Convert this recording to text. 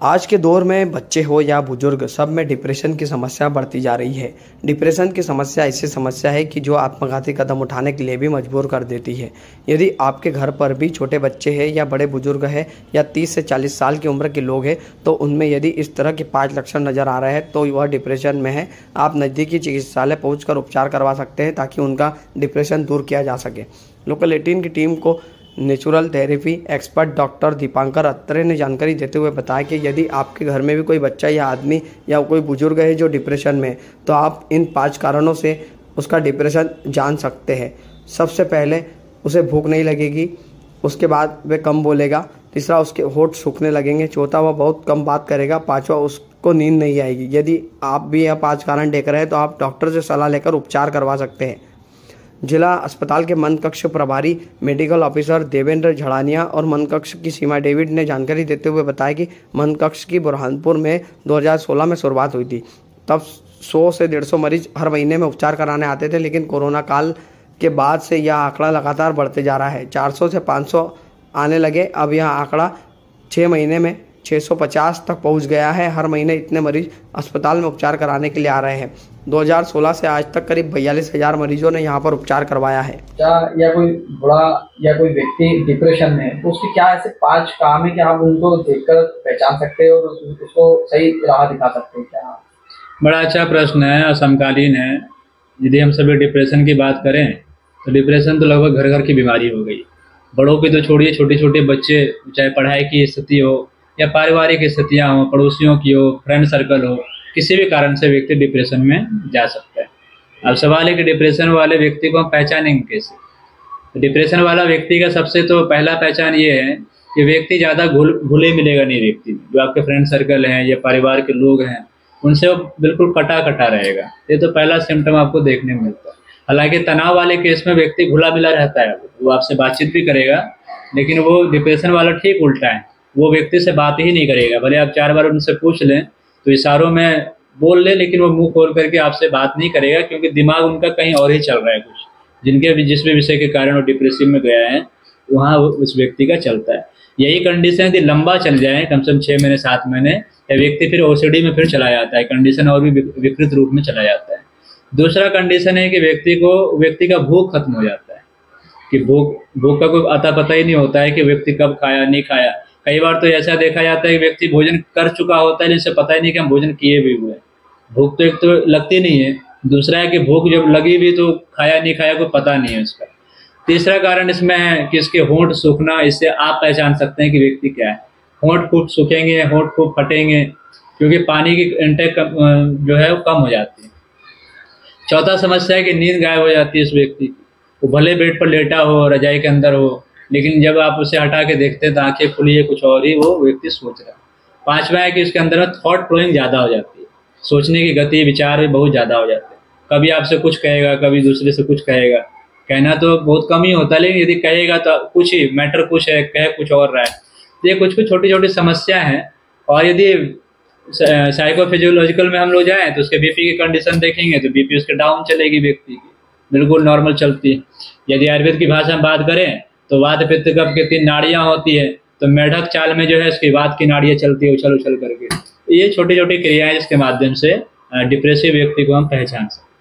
आज के दौर में बच्चे हो या बुजुर्ग सब में डिप्रेशन की समस्या बढ़ती जा रही है। डिप्रेशन की समस्या ऐसी समस्या है कि जो आत्मघाती कदम उठाने के लिए भी मजबूर कर देती है। यदि आपके घर पर भी छोटे बच्चे हैं या बड़े बुजुर्ग हैं या 30 से 40 साल की उम्र के लोग हैं तो उनमें यदि इस तरह के 5 लक्षण नज़र आ रहे हैं तो वह डिप्रेशन में है। आप नज़दीकी चिकित्सालय पहुँचकर उपचार करवा सकते हैं ताकि उनका डिप्रेशन दूर किया जा सके। लोकल 18 की टीम को natural therapy expert doctor Dipankar Atre ने जानकारी देते हुए बताया कि यदि आपके घर में भी कोई बच्चा या आदमी या कोई बुजुर्ग है जो डिप्रेशन में है तो आप इन 5 कारणों से उसका डिप्रेशन जान सकते हैं। सबसे पहले उसे भूख नहीं लगेगी, उसके बाद वह कम बोलेगा, तीसरा उसके होंठ सूखने लगेंगे, चौथा वह बहुत कम बात करेगा, पाँचवा उसको नींद नहीं आएगी। यदि आप भी यह 5 कारण देख रहे हैं तो आप डॉक्टर से सलाह लेकर उपचार करवा सकते हैं। जिला अस्पताल के मन कक्ष प्रभारी मेडिकल ऑफिसर देवेंद्र झड़ानिया और मन कक्ष की सीमा डेविड ने जानकारी देते हुए बताया कि मन कक्ष की बुरहानपुर में 2016 में शुरुआत हुई थी। तब 100 से 150 मरीज हर महीने में उपचार कराने आते थे, लेकिन कोरोना काल के बाद से यह आंकड़ा लगातार बढ़ते जा रहा है। 400 से 500 आने लगे। अब यह आंकड़ा 6 महीने में 650 तक पहुंच गया है। हर महीने इतने मरीज अस्पताल में उपचार कराने के लिए आ रहे हैं। 2016 से आज तक करीब 42,000 मरीजों ने यहां पर उपचार करवाया है। क्या या कोई बड़ा या कोई व्यक्ति डिप्रेशन में है तो उसके क्या ऐसे 5 काम है कि आप उनको देखकर पहचान सकते हो और उसको सही राह दिखा सकते हैं? क्या बड़ा अच्छा प्रश्न है और समकालीन है। यदि हम सभी डिप्रेशन की बात करें तो डिप्रेशन तो लगभग घर घर की बीमारी हो गई। बड़ों की तो छोड़िए, छोटे छोटे बच्चे, चाहे पढ़ाई की स्थिति हो या पारिवारिक स्थितियाँ हो, पड़ोसियों की हो, फ्रेंड सर्कल हो, किसी भी कारण से व्यक्ति डिप्रेशन में जा सकता है। अब सवाल है कि डिप्रेशन वाले व्यक्ति को हम पहचानेंगे कैसे। डिप्रेशन वाला व्यक्ति का सबसे तो पहला पहचान ये है कि व्यक्ति ज़्यादा घुले मिलेगा नहीं। व्यक्ति जो आपके फ्रेंड सर्कल हैं या परिवार के लोग हैं उनसे वो बिल्कुल कटा कटा रहेगा। ये तो पहला सिम्टम आपको देखने में मिलता है। हालांकि तनाव वाले केस में व्यक्ति घुला मिला रहता है, वो आपसे बातचीत भी करेगा, लेकिन वो डिप्रेशन वाला ठीक उल्टा है, वो व्यक्ति से बात ही नहीं करेगा। भले आप 4 बार उनसे पूछ लें तो इशारों में बोल ले, लेकिन वो मुंह खोल करके आपसे बात नहीं करेगा, क्योंकि दिमाग उनका कहीं और ही चल रहा है। कुछ जिस भी विषय के कारण वो डिप्रेसिव में गया है वहाँ उस व्यक्ति का चलता है। यही कंडीशन यदि लंबा चल जाए, कम से कम 6 महीने 7 महीने, तो व्यक्ति फिर ओसीडी में फिर चला जाता है। कंडीशन और भी विकृत रूप में चला जाता है। दूसरा कंडीशन है कि व्यक्ति का भूख खत्म हो जाता है, कि भूख का कोई अता पता ही नहीं होता है कि व्यक्ति कब खाया नहीं खाया। कई बार तो ऐसा देखा जाता है कि व्यक्ति भोजन कर चुका होता है जिससे पता ही नहीं कि हम भोजन किए भी हुए। भूख तो एक तो लगती नहीं है, दूसरा है कि भूख जब लगी भी तो खाया नहीं खाया कोई पता नहीं है उसका। तीसरा कारण इसमें है कि इसके होंठ सूखना। इससे आप पहचान सकते हैं कि व्यक्ति क्या है। होंठ खूब सूखेंगे, होंठ खूब फटेंगे, क्योंकि पानी की इंटेक जो है वो कम हो जाती है। चौथा समस्या है कि नींद गायब हो जाती है इस व्यक्ति की। वो भले बेड पर लेटा हो, रजाई के अंदर हो, लेकिन जब आप उसे हटा के देखते हैं तो आंखें खुली है, कुछ और ही वो व्यक्ति सोच रहा है। पांचवा है कि उसके अंदर थॉट फ्लोइंग ज़्यादा हो जाती है, सोचने की गति विचार भी बहुत ज़्यादा हो जाते हैं। कभी आपसे कुछ कहेगा, कभी दूसरे से कुछ कहेगा। कहना तो बहुत कम ही होता है, लेकिन यदि कहेगा तो कुछ ही मैटर कुछ है, कह कुछ और रहा है। तो ये कुछ छोटी छोटी समस्या हैं। और यदि साइकोफिजियोलॉजिकल में हम लोग जाएँ तो उसके बीपी की कंडीशन देखेंगे तो बीपी उसके डाउन चलेगी, व्यक्ति की बिल्कुल नॉर्मल चलती है। यदि आयुर्वेद की भाषा में बात करें तो वात पित्त कफ की 3 नाड़ियां होती है, तो मेढक चाल में जो है इसकी वात की नाड़ियां चलती है उछल उछल करके। ये छोटी छोटी क्रियाएं जिसके माध्यम से डिप्रेसिव व्यक्ति को हम पहचान सकते हैं।